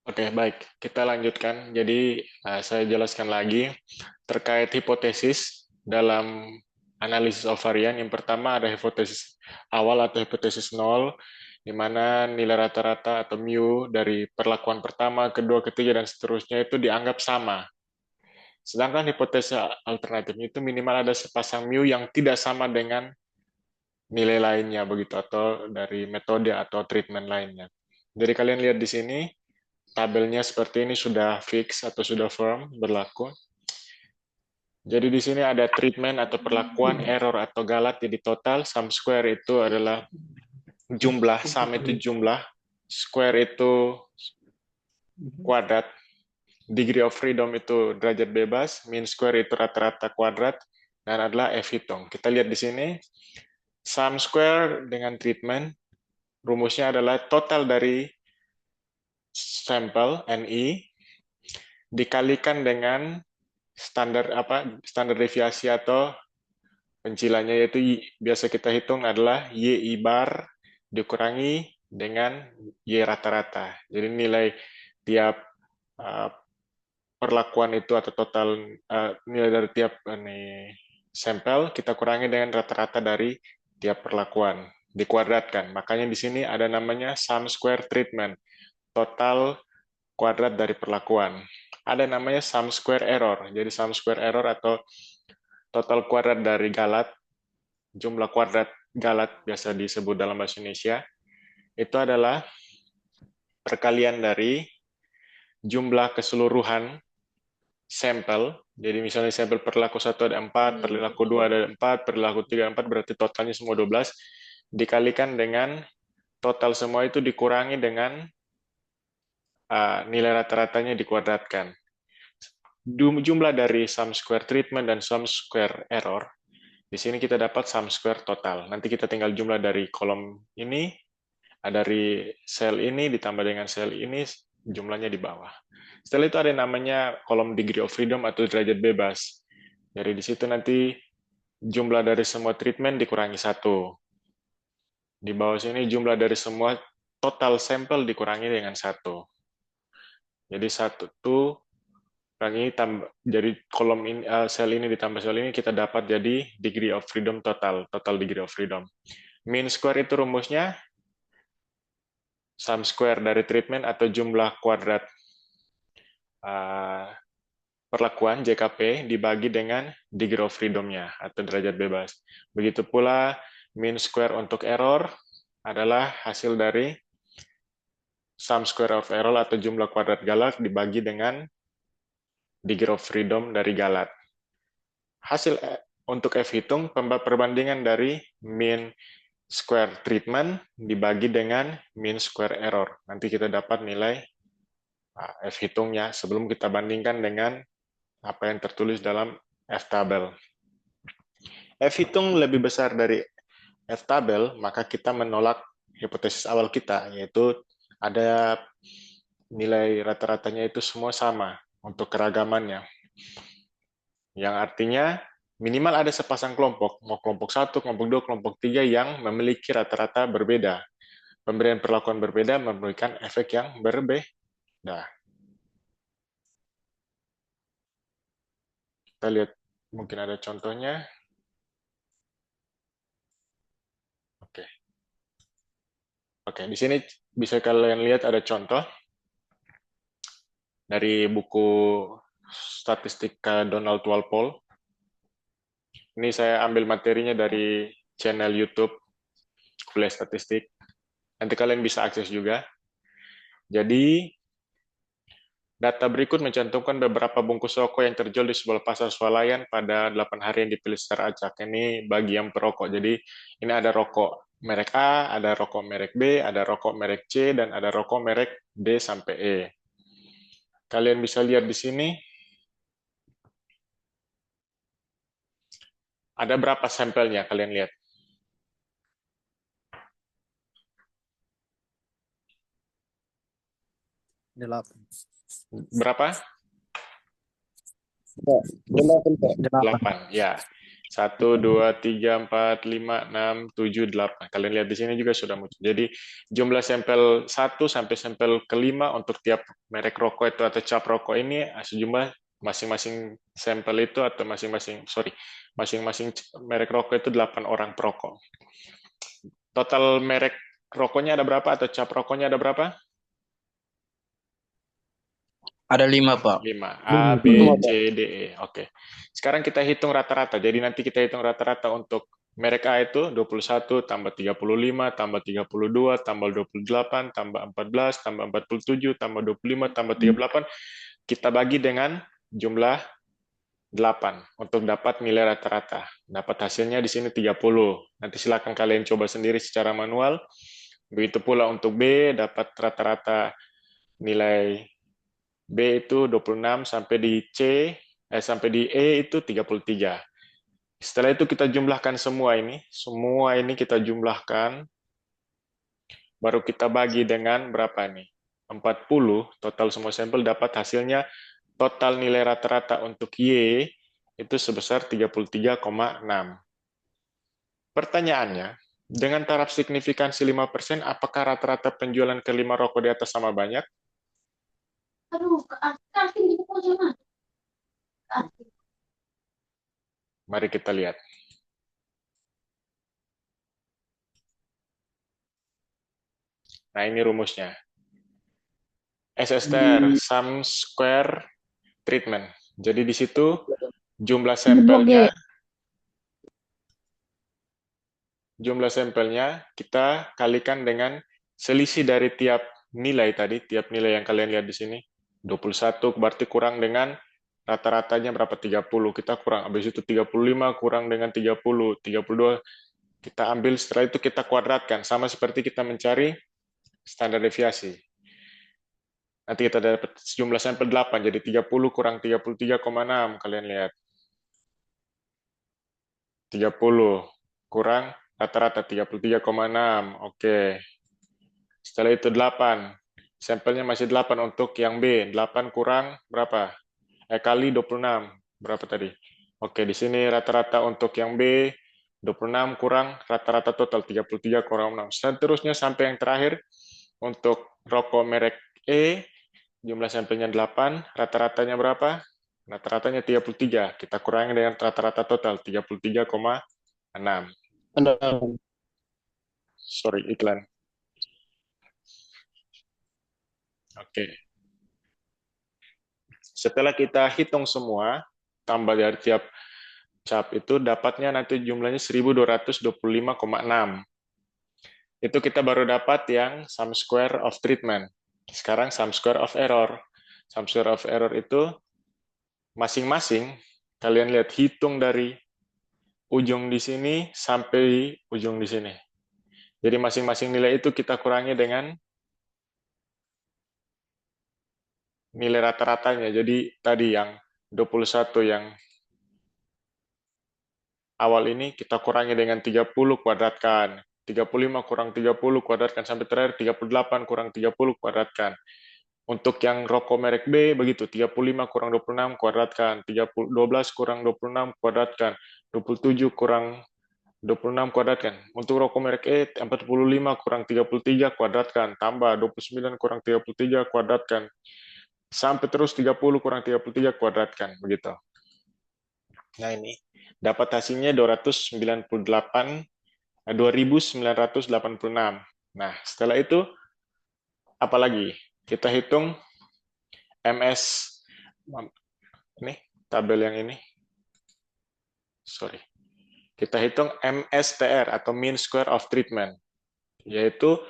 Oke, baik. Kita lanjutkan. Jadi, saya jelaskan lagi terkait hipotesis dalam analisis ovarian. Yang pertama ada hipotesis awal atau hipotesis nol, di mana nilai rata-rata atau mu dari perlakuan pertama, kedua, ketiga, dan seterusnya itu dianggap sama. Sedangkan hipotesis alternatifnya itu minimal ada sepasang mu yang tidak sama dengan nilai lainnya begitu, atau dari metode atau treatment lainnya. Jadi kalian lihat di sini, tabelnya seperti ini sudah fix atau sudah firm berlaku. Jadi di sini ada treatment atau perlakuan, error atau galat. Jadi total sum square itu adalah jumlah, sum itu jumlah, square itu kuadrat, degree of freedom itu derajat bebas, mean square itu rata-rata kuadrat, dan adalah F hitung. Kita lihat di sini, sum square dengan treatment, rumusnya adalah total dari sampel NI dikalikan dengan standar deviasi atau pencilannya, yaitu biasa kita hitung adalah Y bar dikurangi dengan Y rata-rata. Jadi nilai tiap uh, perlakuan itu atau total nilai dari tiap sampel kita kurangi dengan rata-rata dari tiap perlakuan dikuadratkan. Makanya di sini ada namanya sum square treatment, total kuadrat dari perlakuan. Ada namanya sum square error. Jadi sum square error atau total kuadrat dari galat, jumlah kuadrat galat biasa disebut dalam bahasa Indonesia, itu adalah perkalian dari jumlah keseluruhan sampel. Jadi misalnya sampel perilaku 1 ada 4, perilaku 2 ada 4, perilaku 3 ada 4, berarti totalnya semua 12, dikalikan dengan total semua itu dikurangi dengan nilai rata-ratanya dikuadratkan. Jumlah dari sum square treatment dan sum square error, di sini kita dapat sum square total. Nanti kita tinggal jumlah dari kolom ini, dari sel ini ditambah dengan sel ini, jumlahnya di bawah. Setelah itu ada namanya kolom degree of freedom atau derajat bebas. Jadi di situ nanti jumlah dari semua treatment dikurangi 1. Di bawah sini jumlah dari semua total sampel dikurangi dengan 1. Jadi 1 itu kurangi tambah, jadi kolom ini, sel ini ditambah sel ini, kita dapat jadi degree of freedom total degree of freedom. Mean square itu rumusnya sum square dari treatment atau jumlah kuadrat uh, perlakuan JKP dibagi dengan degree of freedom-nya atau derajat bebas. Begitu pula mean square untuk error adalah hasil dari sum square of error atau jumlah kuadrat galat dibagi dengan degree of freedom dari galat. Hasil untuk F hitung perbandingan dari mean square treatment dibagi dengan mean square error. Nanti kita dapat nilai F hitungnya sebelum kita bandingkan dengan apa yang tertulis dalam F tabel. F hitung lebih besar dari F tabel, maka kita menolak hipotesis awal kita, yaitu ada nilai rata-ratanya itu semua sama untuk keragamannya. Yang artinya minimal ada sepasang kelompok, mau kelompok 1, kelompok 2, kelompok 3 yang memiliki rata-rata berbeda. Pemberian perlakuan berbeda memberikan efek yang berbeda. Kita lihat mungkin ada contohnya. Oke. Oke, di sini bisa kalian lihat ada contoh dari buku Statistika Donald Walpole. Ini saya ambil materinya dari channel YouTube Kuliah Statistik. Nanti kalian bisa akses juga. Jadi, data berikut mencantumkan beberapa bungkus rokok yang terjual di sebuah pasar swalayan pada 8 hari yang dipilih secara acak. Ini bagi yang perokok. Jadi, ini ada rokok merek A, ada rokok merek B, ada rokok merek C, dan ada rokok merek D sampai E. Kalian bisa lihat di sini, ada berapa sampelnya, kalian lihat. Delapan. Berapa? Delapan, Pak. 8, ya. 1, 2, 3, 4, 5, 6, 7, 8. Kalian lihat di sini juga sudah muncul. Jadi jumlah sampel 1 sampai sampel kelima untuk tiap merek rokok itu atau cap rokok ini sejumlah masing-masing sampel itu atau masing-masing merek rokok itu 8 orang perokok. Total merek rokoknya ada berapa atau cap rokoknya ada berapa? Ada 5, Pak. 5. A, B, Lima, C, Pak. D, E. Oke. Sekarang kita hitung rata-rata. Jadi nanti kita hitung rata-rata untuk merek A itu 21 tambah 35 tambah 32 tambah 28 tambah 14 tambah 47 tambah 25 tambah 38. Kita bagi dengan jumlah 8 untuk dapat nilai rata-rata. Dapat hasilnya di sini 30. Nanti silakan kalian coba sendiri secara manual. Begitu pula untuk B, dapat rata-rata nilai B itu 26 sampai di sampai di E itu 33. Setelah itu kita jumlahkan semua ini kita jumlahkan, baru kita bagi dengan berapa nih? 40, total semua sampel dapat hasilnya total nilai rata-rata untuk Y itu sebesar 33,6. Pertanyaannya, dengan taraf signifikansi 5%, apakah rata-rata penjualan kelima rokok di atas sama banyak? Aduh, kasih di pojok mana? Mari kita lihat. Nah, ini rumusnya. SSTR, sum square treatment. Jadi di situ jumlah sampelnya, jumlah sampelnya kita kalikan dengan selisih dari tiap nilai tadi, tiap nilai yang kalian lihat di sini. 21 berarti kurang dengan rata-ratanya berapa? 30. Kita kurang. Habis itu 35 kurang dengan 30. 32 kita ambil, setelah itu kita kuadratkan. Sama seperti kita mencari standar deviasi. Nanti kita dapat jumlah sampel 8, jadi 30 kurang 33,6. Kalian lihat. 30 kurang rata-rata 33,6. Oke. Setelah itu 8. Sampelnya masih 8 untuk yang B. 8 kurang berapa? Kali 26. Berapa tadi? Oke, di sini rata-rata untuk yang B 26 kurang rata-rata total 33 kurang 6. Seterusnya sampai yang terakhir untuk rokok merek E, jumlah sampelnya 8, rata-ratanya berapa? Rata-ratanya 33. Kita kurangi dengan rata-rata total 33,6. Enam. Sorry, iklan. Oke. Setelah kita hitung semua, tambah dari tiap cap itu, dapatnya nanti jumlahnya 1225,6. Itu kita baru dapat yang sum square of treatment. Sekarang sum square of error. Sum square of error itu masing-masing, kalian lihat, hitung dari ujung di sini sampai ujung di sini. Jadi masing-masing nilai itu kita kurangi dengan nilai rata-ratanya. Jadi tadi yang 21 yang awal ini kita kurangi dengan 30 kuadratkan. 35 kurang 30 kuadratkan sampai terakhir 38 kurang 30 kuadratkan. Untuk yang rokok merek B begitu, 35 kurang 26 kuadratkan, 12 kurang 26 kuadratkan, 27 kurang 26 kuadratkan. Untuk rokok merek E 45 kurang 33 kuadratkan, tambah 29 kurang 33 kuadratkan, sampai terus 30 kurang 33 kuadratkan, begitu. Nah ini, dapat hasilnya 2.986. Nah, setelah itu, apalagi? Kita hitung MS, ini, tabel yang ini. Sorry. Kita hitung MSTR atau mean square of treatment, yaitu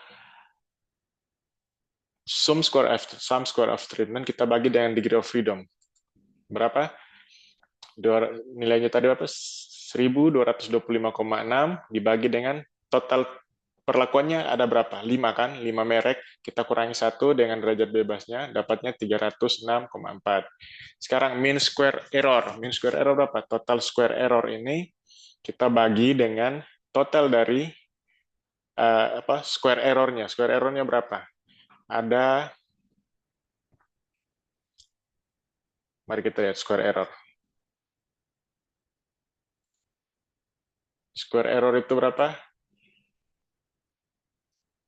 sum square of treatment kita bagi dengan degree of freedom. Berapa? Nilainya tadi apa? 1225,6 dibagi dengan total perlakuannya ada berapa? 5 kan? 5 merek, kita kurangi 1 dengan derajat bebasnya, dapatnya 306,4. Sekarang mean square error. Mean square error berapa? Total square error ini kita bagi dengan total dari square errornya. Square errornya berapa? Ada, mari kita lihat square error. Square error itu berapa?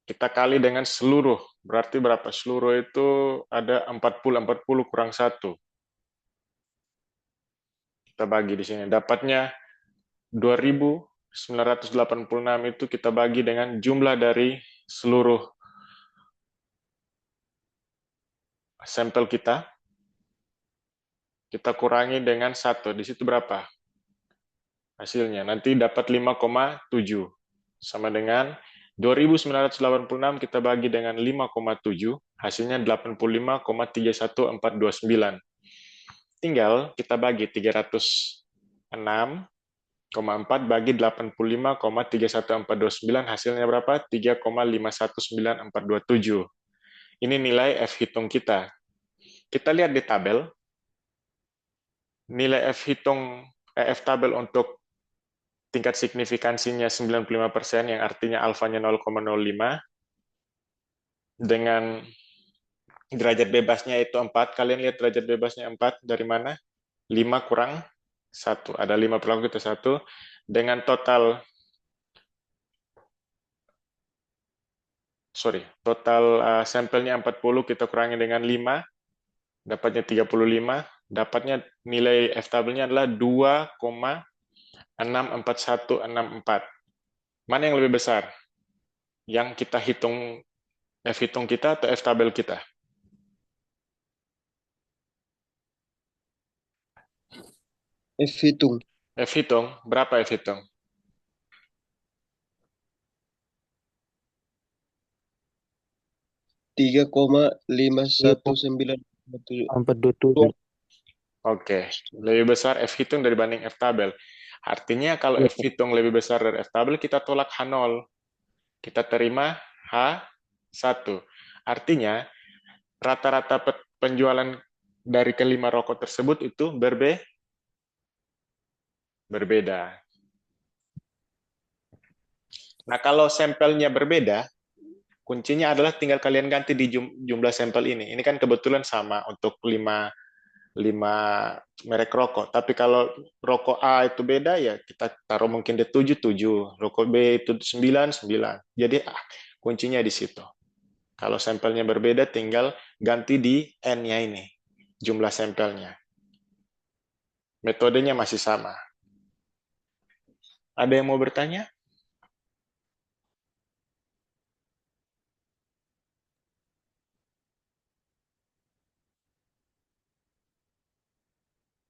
Kita kali dengan seluruh. Berarti berapa? Seluruh itu ada 40 kurang 1. Kita bagi di sini. Dapatnya 2.986 itu kita bagi dengan jumlah dari seluruh sampel kita. Kita kurangi dengan 1. Di situ berapa? Hasilnya. Nanti dapat 5,7. Sama dengan 2.986 kita bagi dengan 5,7. Hasilnya 85,31429. Tinggal kita bagi 306,4 bagi 85,31429, hasilnya berapa? 3,519427. Ini nilai F hitung kita. Kita lihat di tabel. Nilai F tabel untuk tingkat signifikansinya 95%, yang artinya alfanya 0,05, dengan derajat bebasnya itu 4. Kalian lihat derajat bebasnya 4 dari mana? 5 kurang 1. Ada 5 perlaku kita 1. Dengan total sampelnya 40, kita kurangi dengan 5, dapatnya 35. Dapatnya nilai F tabelnya adalah 2,64164. Mana yang lebih besar? Yang kita hitung, F hitung kita atau F tabel kita? F hitung. F hitung, berapa F hitung? 3,51947. Oke, lebih besar F hitung dibanding F tabel. Artinya kalau F hitung lebih besar dari F tabel, kita tolak H0. Kita terima H1. Artinya, rata-rata penjualan dari kelima rokok tersebut itu berbeda. Nah, kalau sampelnya berbeda, kuncinya adalah tinggal kalian ganti di jumlah sampel ini. Ini kan kebetulan sama untuk 5 merek rokok. Tapi kalau rokok A itu beda, ya kita taruh mungkin di 7, rokok B itu 9. Jadi kuncinya di situ. Kalau sampelnya berbeda, tinggal ganti di N-nya ini, jumlah sampelnya. Metodenya masih sama. Ada yang mau bertanya?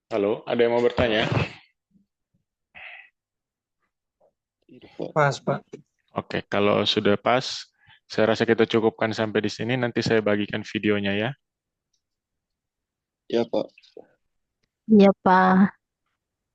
Halo, ada yang mau bertanya? Pas, Pak. Oke, kalau sudah pas, saya rasa kita cukupkan sampai di sini. Nanti saya bagikan videonya ya. Ya, Pak. Iya, Pak.